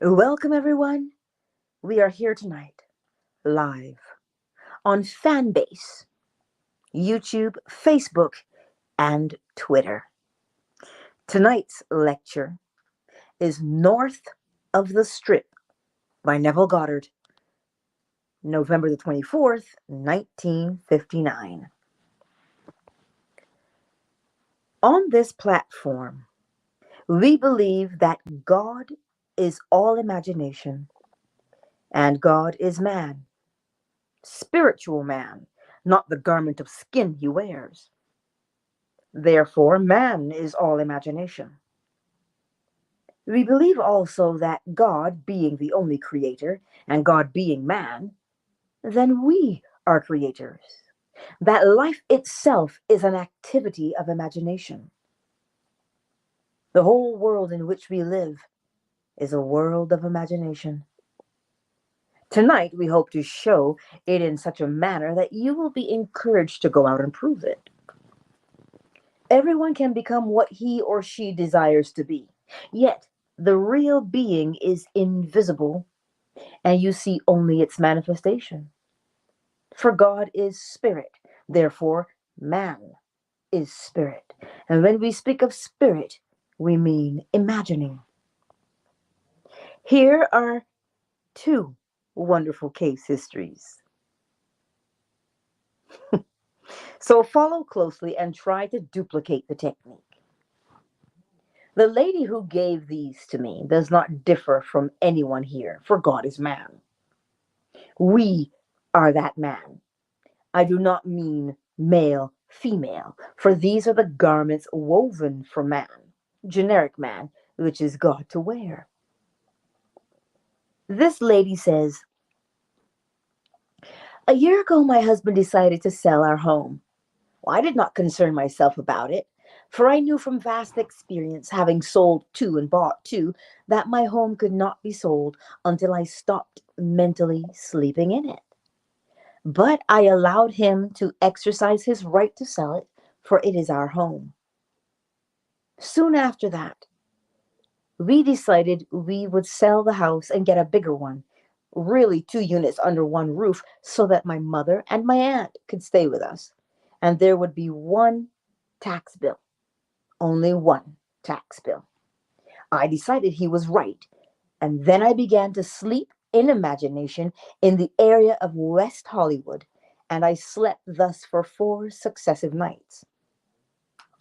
Welcome, everyone. We are here tonight, live on Fanbase, YouTube, Facebook, and Twitter. Tonight's lecture is North of the Strip by Neville Goddard, November the 24th, 1959. On this platform, we believe that God is all imagination and God is man, spiritual man, not the garment of skin he wears. Therefore, man is all imagination. We believe also that God being the only creator and God being man, then we are creators. That life itself is an activity of imagination. The whole world in which we live is a world of imagination. Tonight, we hope to show it in such a manner that you will be encouraged to go out and prove it. Everyone can become what he or she desires to be. Yet, the real being is invisible, and you see only its manifestation. For God is spirit, therefore, man is spirit. And when we speak of spirit, we mean imagining. Here are two wonderful case histories. So follow closely and try to duplicate the technique. The lady who gave these to me does not differ from anyone here, for God is man. We are that man. I do not mean male, female, for these are the garments woven for man, generic man, which is God to wear. This lady says, a year ago my husband decided to sell our home. Well, I did not concern myself about it, for I knew from vast experience, having sold two and bought two, that my home could not be sold until I stopped mentally sleeping in it. But I allowed him to exercise his right to sell it, for it is our home. Soon after that, we decided we would sell the house and get a bigger one, really two units under one roof, so that my mother and my aunt could stay with us. And there would be one tax bill, only one tax bill. I decided he was right, and then I began to sleep in imagination in the area of West Hollywood, and I slept thus for 4 successive nights.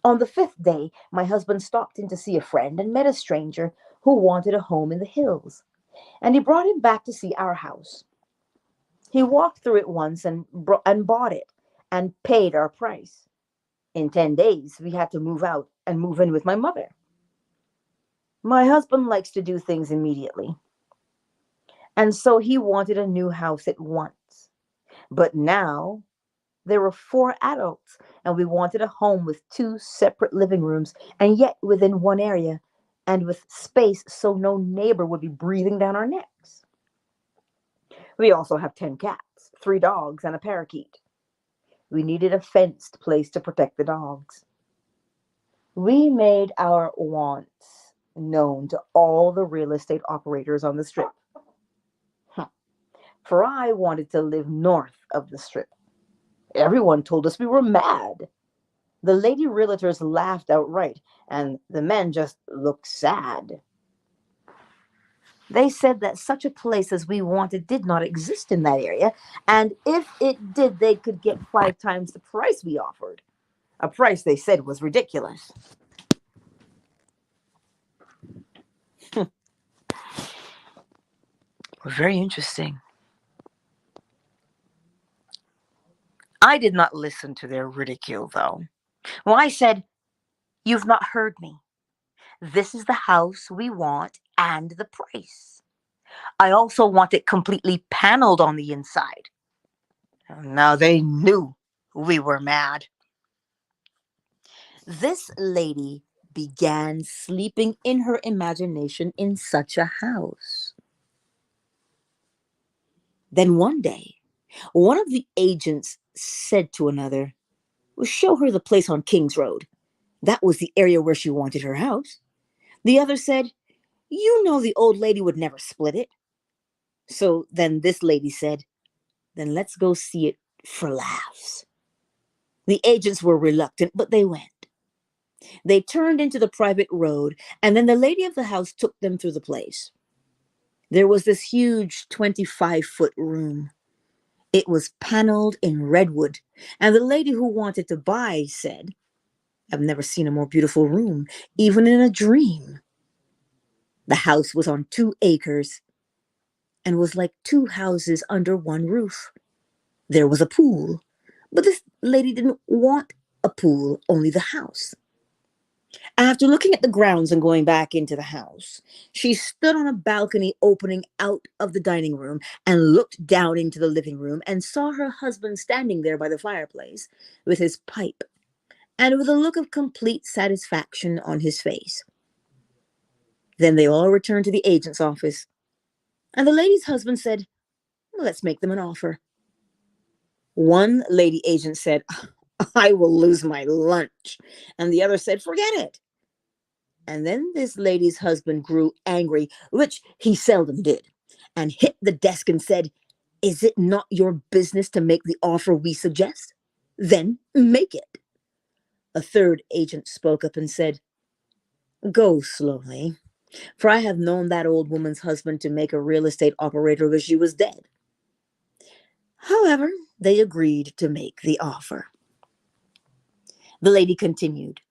On the fifth day, my husband stopped in to see a friend and met a stranger who wanted a home in the hills, and he brought him back to see our house. He walked through it once and bought it and paid our price. In 10 days, we had to move out and move in with my mother. My husband likes to do things immediately, and so he wanted a new house at once. But now there were 4 adults, and we wanted a home with 2 separate living rooms, and yet within one area, and with space so no neighbor would be breathing down our necks. We also have 10 cats, 3 dogs, and a parakeet. We needed a fenced place to protect the dogs. We made our wants known to all the real estate operators on the strip. For I wanted to live north of the strip. Everyone told us we were mad. The lady realtors laughed outright, and the men just looked sad. They said that such a place as we wanted did not exist in that area, and if it did, they could get 5 times the price we offered. A price they said was ridiculous. Very interesting. I did not listen to their ridicule, though. Well, I said, you've not heard me. This is the house we want and the price. I also want it completely paneled on the inside. Now they knew we were mad. This lady began sleeping in her imagination in such a house. Then one day, one of the agents said to another, well, show her the place on King's Road. That was the area where she wanted her house. The other said, You know the old lady would never split it. So then this lady said, then let's go see it for laughs. The agents were reluctant, but they went. They turned into the private road, and then the lady of the house took them through the place. There was this huge 25-foot room. It was paneled in redwood, and the lady who wanted to buy said, I've never seen a more beautiful room, even in a dream. The house was on 2 acres and was like 2 houses under one roof. There was a pool, but this lady didn't want a pool, only the house. After looking at the grounds and going back into the house, she stood on a balcony opening out of the dining room and looked down into the living room and saw her husband standing there by the fireplace with his pipe and with a look of complete satisfaction on his face. Then they all returned to the agent's office, and the lady's husband said, let's make them an offer. One lady agent said, I will lose my lunch. And the other said, forget it. And then this lady's husband grew angry, which he seldom did, and hit the desk and said, is it not your business to make the offer we suggest? Then make it. A third agent spoke up and said, go slowly, for I have known that old woman's husband to make a real estate operator wish she was dead. However, they agreed to make the offer. The lady continued.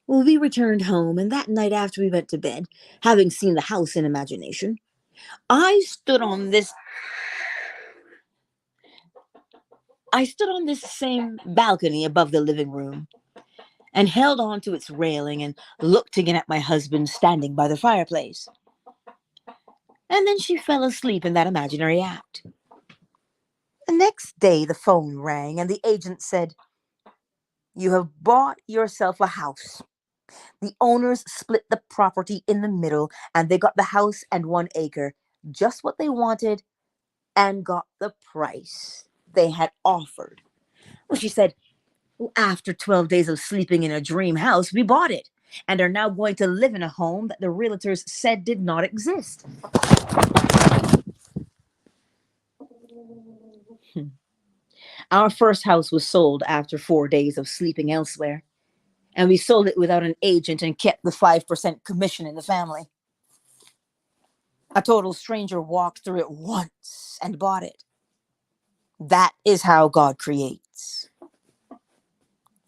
Well, we returned home, and that night after we went to bed, having seen the house in imagination, I stood on this same balcony above the living room and held on to its railing and looked again at my husband standing by the fireplace. And then she fell asleep in that imaginary act. The next day the phone rang and the agent said, you have bought yourself a house. The owners split the property in the middle and they got the house and 1 acre, just what they wanted, and got the price they had offered. Well, she said, after 12 days of sleeping in a dream house, we bought it and are now going to live in a home that the realtors said did not exist. Our first house was sold after 4 days of sleeping elsewhere, and we sold it without an agent and kept the 5% commission in the family. A total stranger walked through it once and bought it. That is how God creates.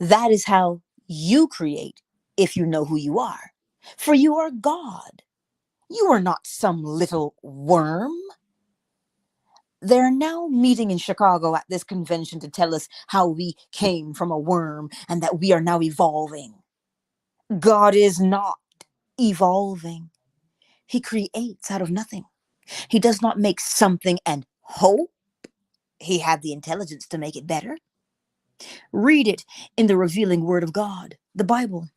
That is how you create if you know who you are. For you are God. You are not some little worm. They're now meeting in Chicago at this convention to tell us how we came from a worm and that we are now evolving. God is not evolving. He creates out of nothing. He does not make something and hope he had the intelligence to make it better. Read it in the revealing word of God, the Bible.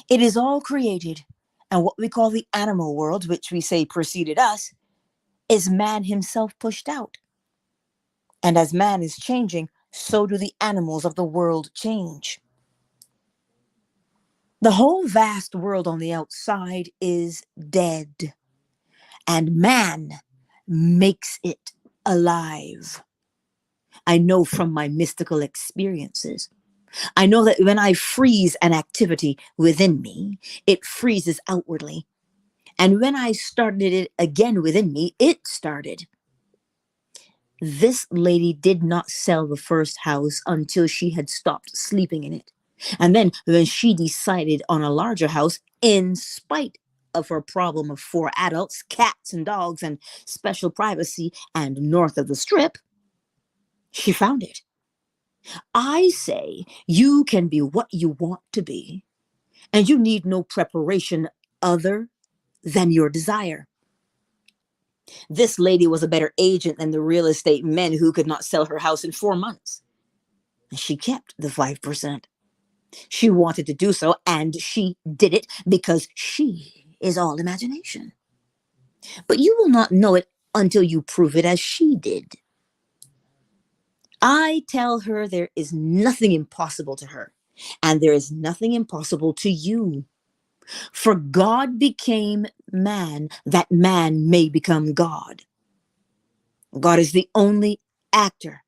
It is all created, and what we call the animal world, which we say preceded us, is man himself pushed out. And as man is changing, so do the animals of the world change. The whole vast world on the outside is dead, and man makes it alive. I know from my mystical experiences. I know that when I freeze an activity within me, it freezes outwardly. And when I started it again within me, it started. This lady did not sell the first house until she had stopped sleeping in it. And then when she decided on a larger house, in spite of her problem of 4 adults, cats and dogs, and special privacy, and north of the Strip, she found it. I say you can be what you want to be, and you need no preparation other than your desire. This lady was a better agent than the real estate men who could not sell her house in 4 months. And she kept the 5%. She wanted to do so, and she did it because she is all imagination. But you will not know it until you prove it as she did. I tell her there is nothing impossible to her, and there is nothing impossible to you. For God became man, that man may become God. God is the only actor.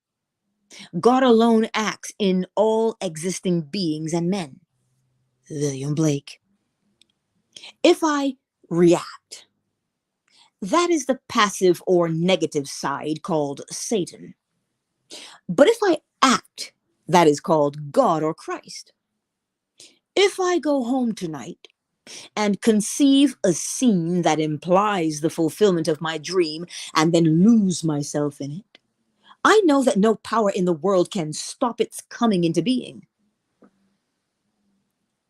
God alone acts in all existing beings and men. William Blake. If I react, that is the passive or negative side called Satan. But if I act, that is called God or Christ. If I go home tonight and conceive a scene that implies the fulfillment of my dream and then lose myself in it, I know that no power in the world can stop its coming into being.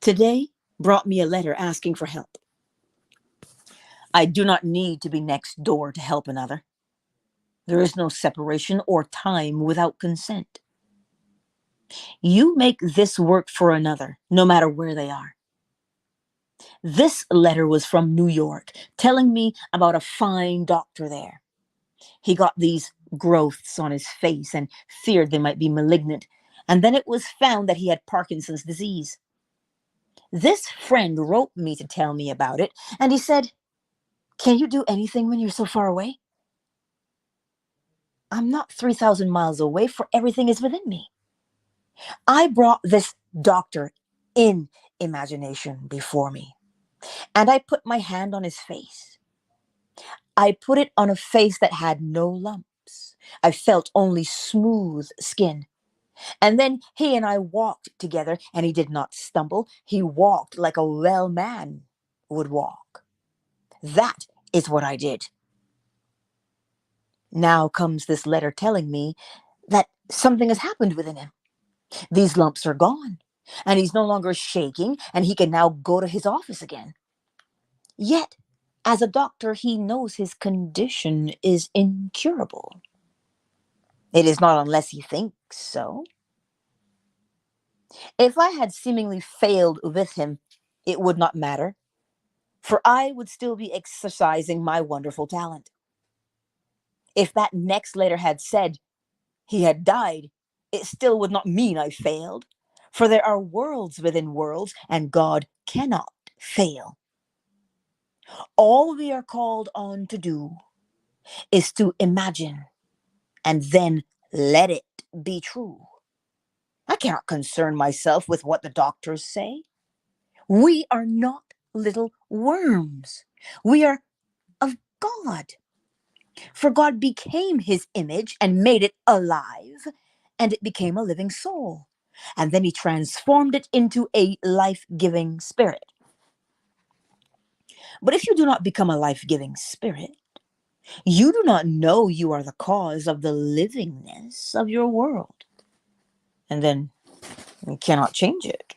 Today brought me a letter asking for help. I do not need to be next door to help another. There is no separation or time without consent. You make this work for another, no matter where they are. This letter was from New York, telling me about a fine doctor there. He got these growths on his face and feared they might be malignant, and then it was found that he had Parkinson's disease. This friend wrote me to tell me about it, and he said, "Can you do anything when you're so far away?" I'm not 3,000 miles away, for everything is within me. I brought this doctor in imagination before me, and I put my hand on his face. I put it on a face that had no lumps. I felt only smooth skin. And then he and I walked together, and he did not stumble. He walked like a well man would walk. That is what I did. Now comes this letter telling me that something has happened within him. These lumps are gone, and he's no longer shaking, and he can now go to his office again. Yet, as a doctor, he knows his condition is incurable. It is not unless he thinks so. If I had seemingly failed with him, it would not matter, for I would still be exercising my wonderful talent. If that next letter had said he had died, it still would not mean I failed, for there are worlds within worlds, and God cannot fail. All we are called on to do is to imagine and then let it be true. I cannot concern myself with what the doctors say. We are not little worms. We are of God. For God became his image and made it alive, and it became a living soul. And then he transformed it into a life-giving spirit. But if you do not become a life-giving spirit, you do not know you are the cause of the livingness of your world. And then you cannot change it.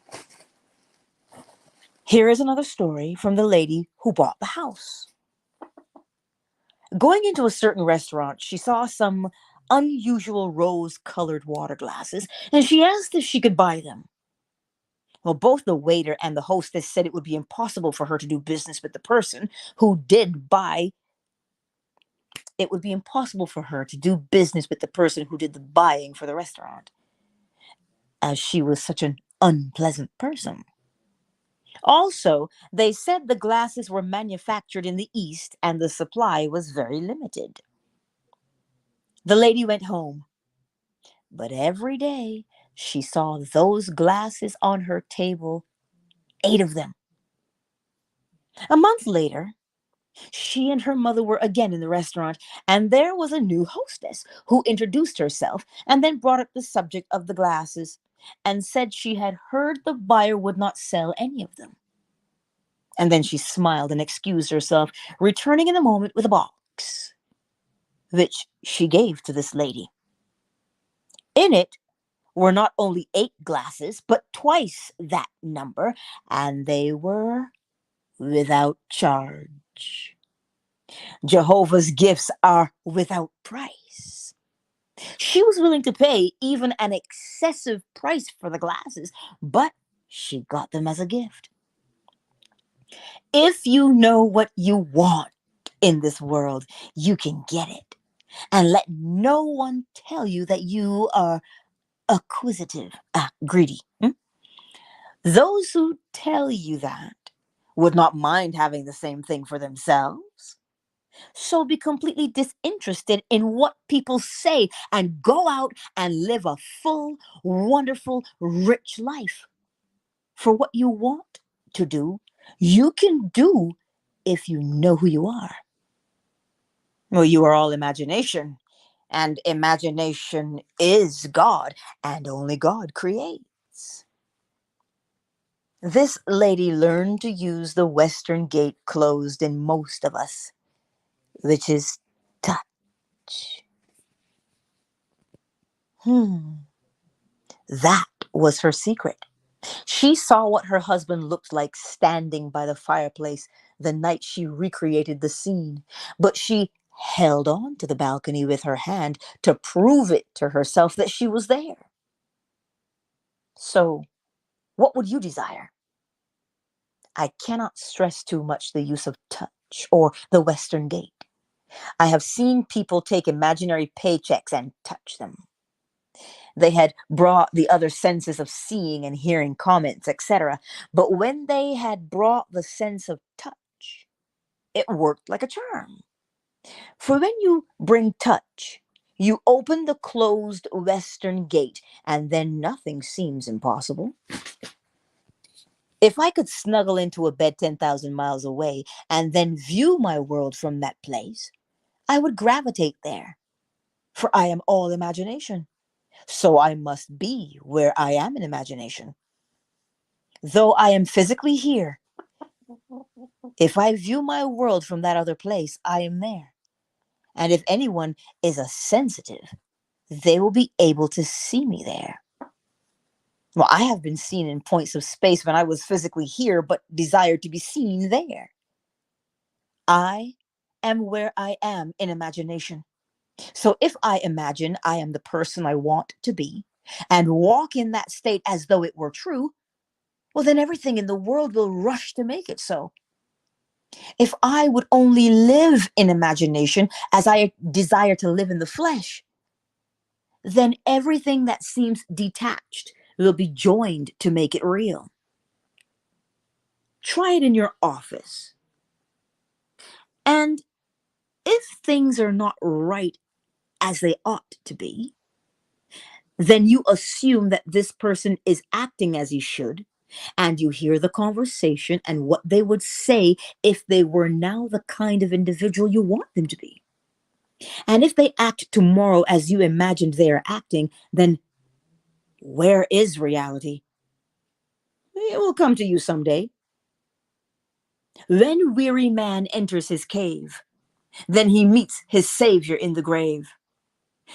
Here is another story from the lady who bought the house. Going into a certain restaurant, she saw some unusual rose-colored water glasses, and she asked if she could buy them. Well, both the waiter and the hostess said it would be impossible for her to do business with the person who did buy. It would be impossible for her to do business with the person who did the buying for the restaurant, as she was such an unpleasant person. Also, they said the glasses were manufactured in the East and the supply was very limited. The lady went home, but every day she saw those glasses on her table, 8 of them. A month later, she and her mother were again in the restaurant, and there was a new hostess who introduced herself and then brought up the subject of the glasses and said she had heard the buyer would not sell any of them. And then she smiled and excused herself, returning in a moment with a box, which she gave to this lady. In it were not only 8 glasses, but twice that number, and they were without charge. Jehovah's gifts are without price. She was willing to pay even an excessive price for the glasses, but she got them as a gift. If you know what you want in this world, you can get it. And let no one tell you that you are acquisitive, greedy. Those who tell you that would not mind having the same thing for themselves. So be completely disinterested in what people say and go out and live a full, wonderful, rich life. For what you want to do, you can do if you know who you are. Well, you are all imagination, and imagination is God, and only God creates. This lady learned to use the western gate closed in most of us, which is touch. That was her secret. She saw what her husband looked like standing by the fireplace the night she recreated the scene, but she held on to the balcony with her hand to prove it to herself that she was there. So, what would you desire? I cannot stress too much the use of touch or the Western gate. I have seen people take imaginary paychecks and touch them. They had brought the other senses of seeing and hearing comments, etc. But when they had brought the sense of touch, it worked like a charm. For when you bring touch, you open the closed western gate, and then nothing seems impossible. If I could snuggle into a bed 10,000 miles away and then view my world from that place, I would gravitate there, for I am all imagination. So I must be where I am in imagination. Though I am physically here, if I view my world from that other place, I am there. And if anyone is a sensitive, they will be able to see me there. Well, I have been seen in points of space when I was physically here, but desired to be seen there. I am where I am in imagination. So if I imagine I am the person I want to be and walk in that state as though it were true, well, then everything in the world will rush to make it so. If I would only live in imagination as I desire to live in the flesh, then everything that seems detached will be joined to make it real. Try it in your office. And if things are not right as they ought to be, then you assume that this person is acting as he should, and you hear the conversation and what they would say if they were now the kind of individual you want them to be. And if they act tomorrow as you imagined they are acting, then where is reality? It will come to you someday. When weary man enters his cave, then he meets his savior in the grave.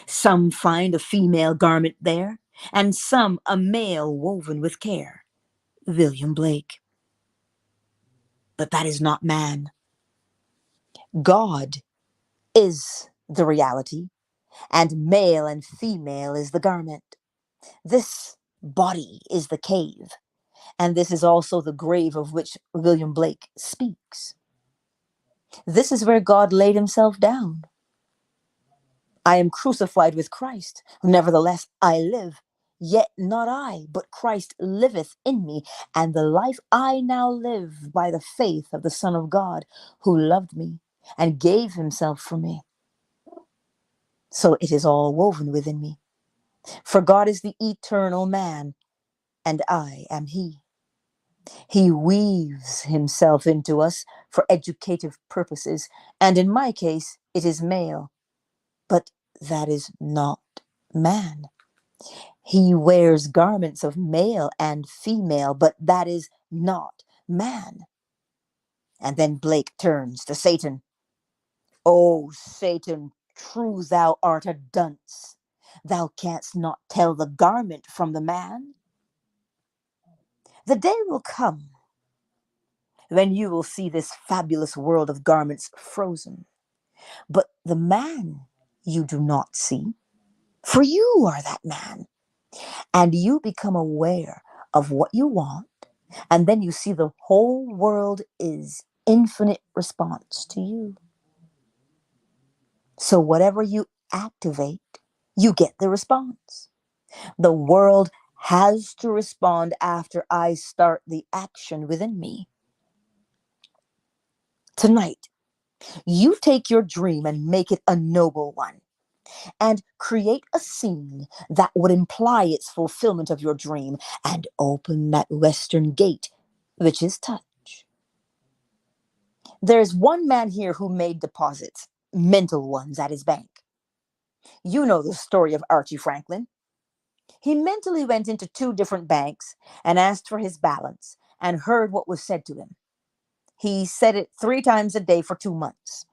Some find a female garment there, and some a male woven with care. William Blake. But that is not man. God is the reality, and male and female is the garment. This body is the cave, and this is also the grave of which William Blake speaks. This is where God laid himself down. I am crucified with Christ. Nevertheless, I live. Yet not I, but Christ liveth in me, and the life I now live by the faith of the Son of God, who loved me and gave himself for me. So it is all woven within me. For God is the eternal man, and I am he. He weaves himself into us for educative purposes, and in my case, it is male. But that is not man. He wears garments of male and female, but that is not man. And then Blake turns to Satan. O Satan, true thou art a dunce. Thou canst not tell the garment from the man. The day will come when you will see this fabulous world of garments frozen. But the man you do not see, for you are that man. And you become aware of what you want, and then you see the whole world is infinite response to you. So whatever you activate, you get the response. The world has to respond after I start the action within me. Tonight, you take your dream and make it a noble one, and create a scene that would imply its fulfillment of your dream, and open that western gate, which is touch. There's one man here who made deposits, mental ones, at his bank. You know the story of Archie Franklin. He mentally went into two different banks and asked for his balance and heard what was said to him. He said it 3 times a day for 2 months.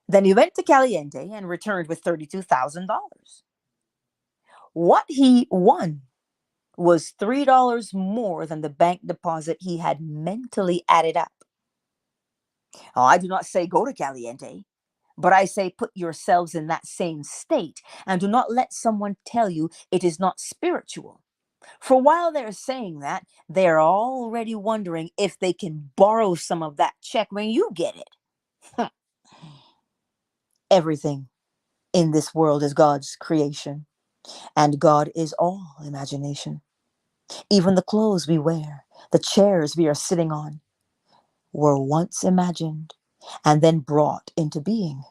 Then he went to Caliente and returned with $32,000. What he won was $3 more than the bank deposit he had mentally added up. Oh, I do not say go to Caliente, but I say put yourselves in that same state, and do not let someone tell you it is not spiritual. For while they're saying that, they're already wondering if they can borrow some of that check when you get it. Everything in this world is God's creation, and God is all imagination. Even the clothes we wear, the chairs we are sitting on, were once imagined and then brought into being.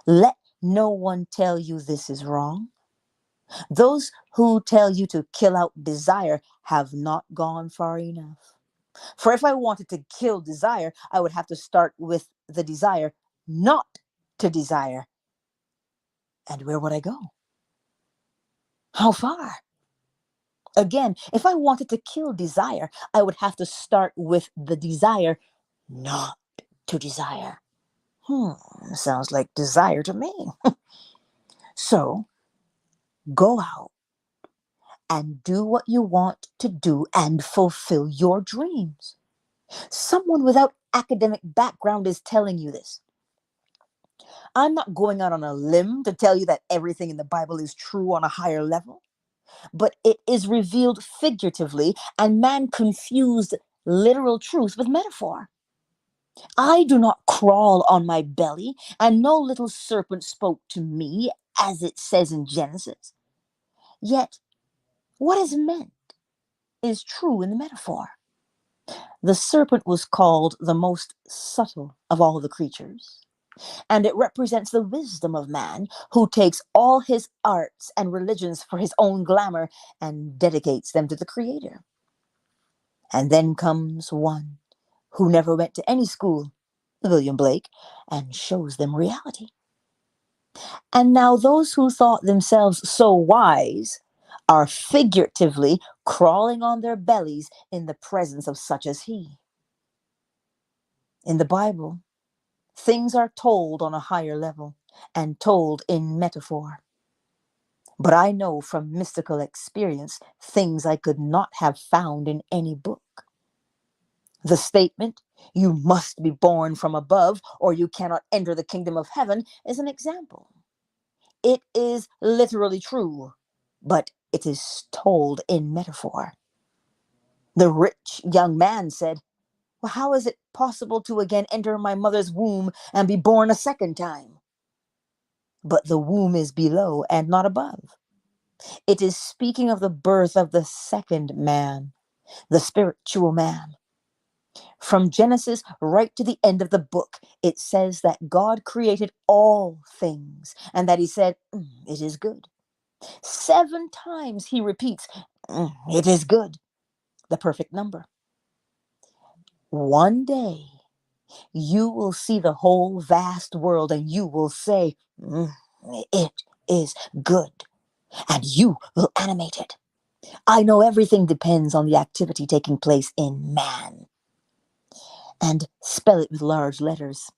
Let no one tell you this is wrong. Those who tell you to kill out desire have not gone far enough. For if I wanted to kill desire, I would have to start with the desire not to desire. And where would I go? How far? Again, if I wanted to kill desire, I would have to start with the desire not to desire. Sounds like desire to me. So, go out and do what you want to do and fulfill your dreams. Someone without academic background is telling you this. I'm not going out on a limb to tell you that everything in the Bible is true on a higher level, but it is revealed figuratively, and man confused literal truth with metaphor. I do not crawl on my belly, and no little serpent spoke to me, as it says in Genesis. Yet, what is meant is true in the metaphor. The serpent was called the most subtle of all the creatures, and it represents the wisdom of man, who takes all his arts and religions for his own glamour and dedicates them to the Creator. And then comes one who never went to any school, William Blake, and shows them reality. And now those who thought themselves so wise are figuratively crawling on their bellies in the presence of such as he. In the Bible, things are told on a higher level and told in metaphor. But I know from mystical experience things I could not have found in any book. The statement, "You must be born from above or you cannot enter the kingdom of heaven," is an example. It is literally true, but it is told in metaphor. The rich young man said, "Well, how is it possible to again enter my mother's womb and be born a second time?" But the womb is below and not above. It is speaking of the birth of the second man, the spiritual man. From Genesis right to the end of the book, it says that God created all things and that he said, "It is good." 7 times he repeats, "It is good," the perfect number. One day, you will see the whole vast world and you will say, "It is good," and you will animate it. I know everything depends on the activity taking place in man. And spell it with large letters.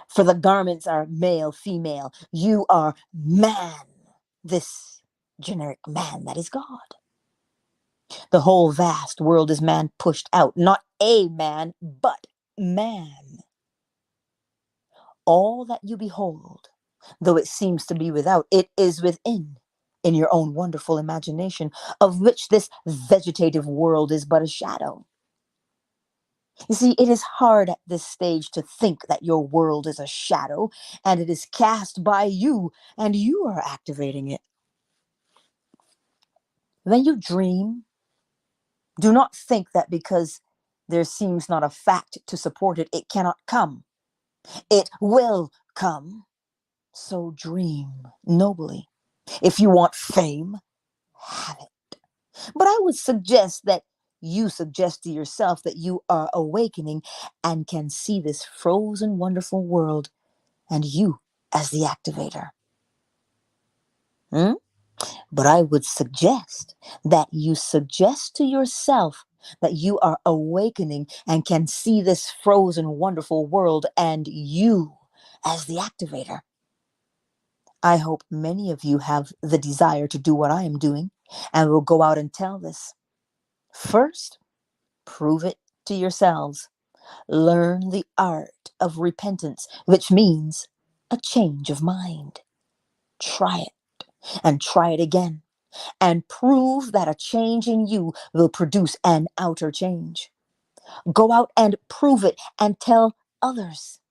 For the garments are male, female. You are man. This generic man that is God. The whole vast world is man pushed out. Not a man, but man. All that you behold, though it seems to be without, it is within, in your own wonderful imagination, of which this vegetative world is but a shadow. You see, it is hard at this stage to think that your world is a shadow, and it is cast by you, and you are activating it. When you dream, do not think that because there seems not a fact to support it. It cannot come. It will come. So dream nobly. If you want fame, have it. But I would suggest that you suggest to yourself that you are awakening and can see this frozen, wonderful world, and you as the activator. But I would suggest that you suggest to yourself that you are awakening and can see this frozen, wonderful world, and you as the activator. I hope many of you have the desire to do what I am doing and will go out and tell this. First, prove it to yourselves. Learn the art of repentance, which means a change of mind. Try it and try it again, and prove that a change in you will produce an outer change. Go out and prove it and tell others.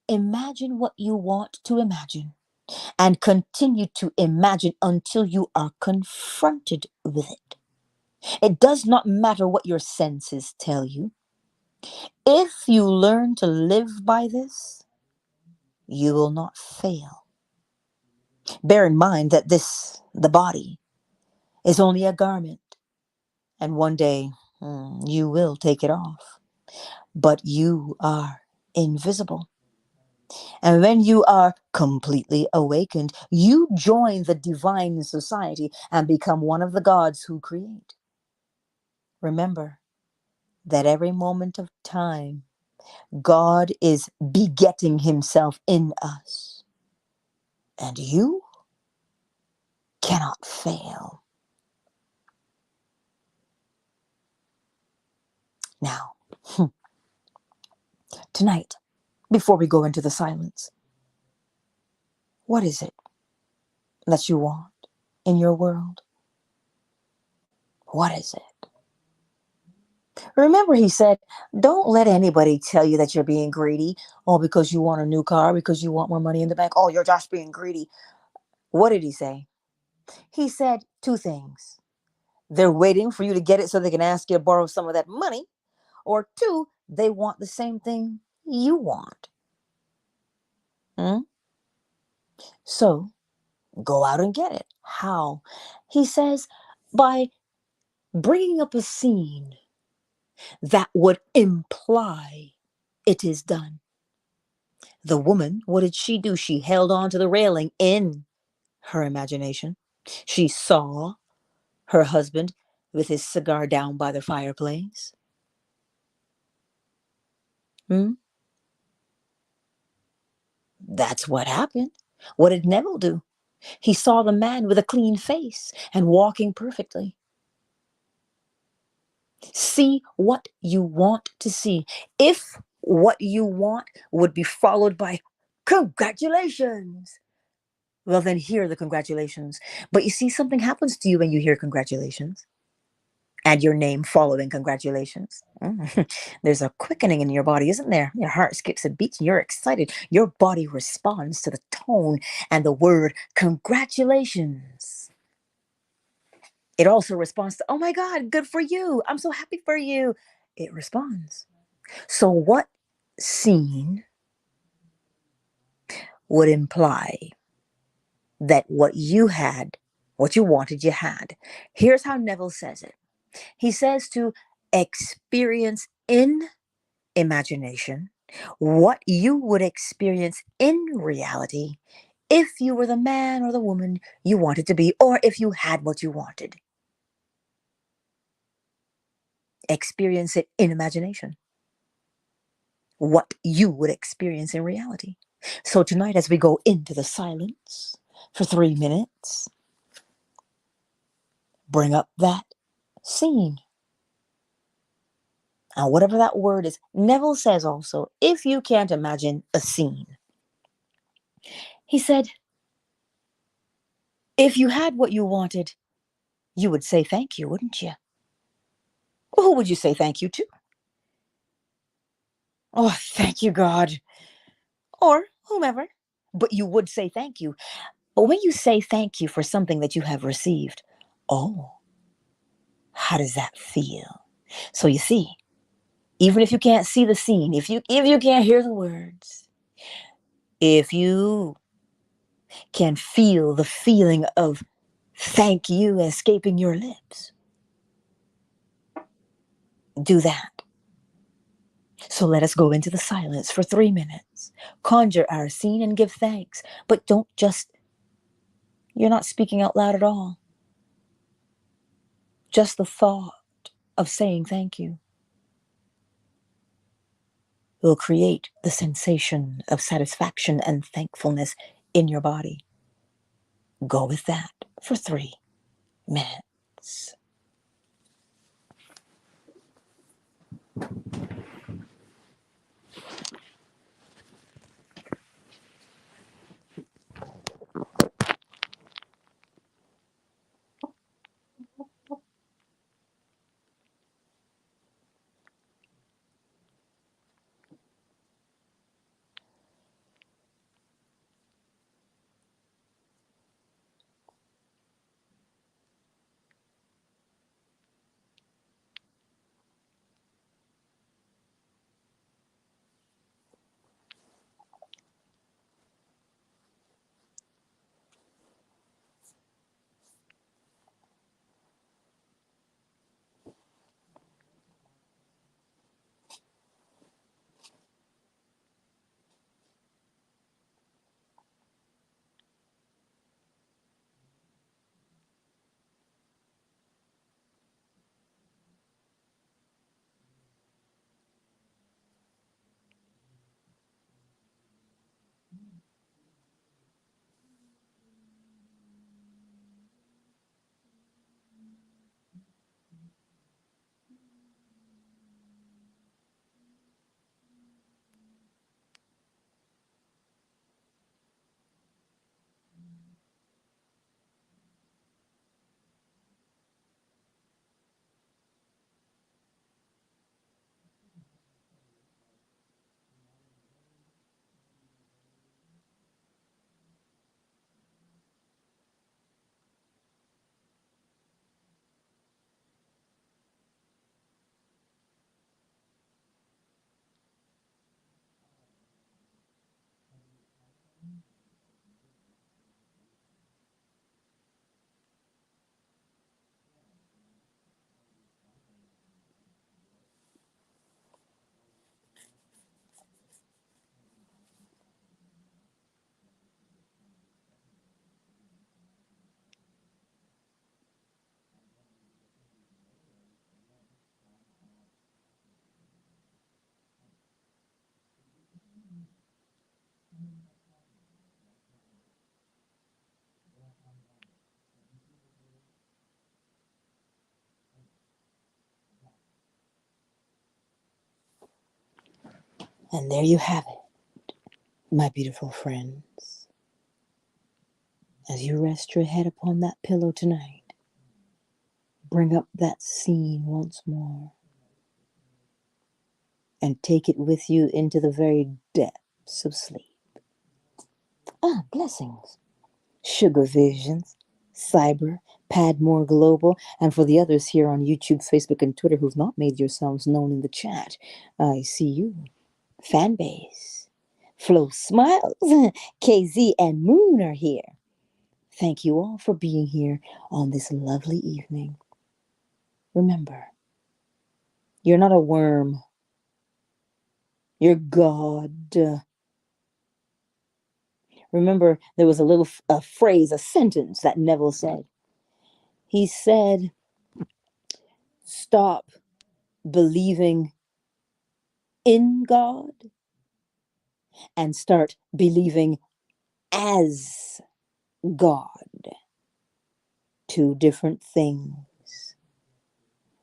Imagine what you want to imagine and continue to imagine until you are confronted with it. It does not matter what your senses tell you. If you learn to live by this, you will not fail. Bear in mind that the body, is only a garment, and one day you will take it off. But you are invisible. And when you are completely awakened, you join the divine society and become one of the gods who create. Remember that every moment of time, God is begetting himself in us. And you cannot fail. Now, tonight, before we go into the silence, what is it that you want in your world? What is it? Remember, he said, don't let anybody tell you that you're being greedy. Oh, because you want a new car, because you want more money in the bank. Oh, you're just being greedy. What did he say? He said two things. They're waiting for you to get it so they can ask you to borrow some of that money. Or two, they want the same thing you want. So go out and get it. How? He says, by bringing up a scene that would imply it is done. The woman, what did she do? She held on to the railing in her imagination. She saw her husband with his cigar down by the fireplace. That's what happened. What did Neville do? He saw the man with a clean face and walking perfectly. See what you want to see. If what you want would be followed by congratulations, well, then hear the congratulations. But you see, something happens to you when you hear congratulations and your name following congratulations. There's a quickening in your body, isn't there? Your heart skips a beat and you're excited. Your body responds to the tone and the word congratulations. It also responds to, oh my God, good for you. I'm so happy for you. It responds. So what scene would imply that what you had, what you wanted, you had? Here's how Neville says it. He says to experience in imagination what you would experience in reality if you were the man or the woman you wanted to be, or if you had what you wanted. Experience it in imagination. What you would experience in reality. So tonight, as we go into the silence for 3 minutes, bring up that scene. Now, whatever that word is, Neville says also, if you can't imagine a scene, he said, if you had what you wanted, you would say thank you, wouldn't you? Well, who would you say thank you to? Oh, thank you, God. Or whomever. But you would say thank you. But when you say thank you for something that you have received, oh, how does that feel? So you see, even if you can't see the scene, if you can't hear the words, if you can feel the feeling of thank you escaping your lips, do that. So let us go into the silence for 3 minutes. Conjure our scene and give thanks. But don't just, you're not speaking out loud at all. Just the thought of saying thank you will create the sensation of satisfaction and thankfulness in your body. Go with that for 3 minutes. And there you have it, my beautiful friends. As you rest your head upon that pillow tonight, bring up that scene once more and take it with you into the very depths of sleep. Blessings. Sugar Visions, Cyber, Padmore Global, and for the others here on YouTube, Facebook, and Twitter who've not made yourselves known in the chat, I see you. Fanbase, Flo Smiles, KZ, and Moon are here. Thank you all for being here on this lovely evening. Remember, you're not a worm. You're God. Remember, there was a phrase, a sentence that Neville said. He said, stop believing in God and start believing as God. 2 different things.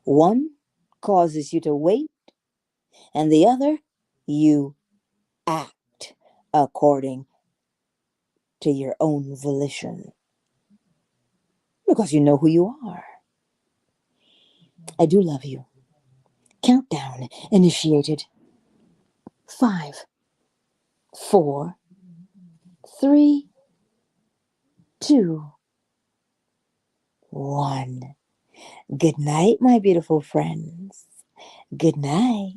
One causes you to wait, and the other, you act according to your own volition because you know who you are. I do love you. Countdown initiated. 5, 4, 3, 2, 1. Good night, my beautiful friends. Good night.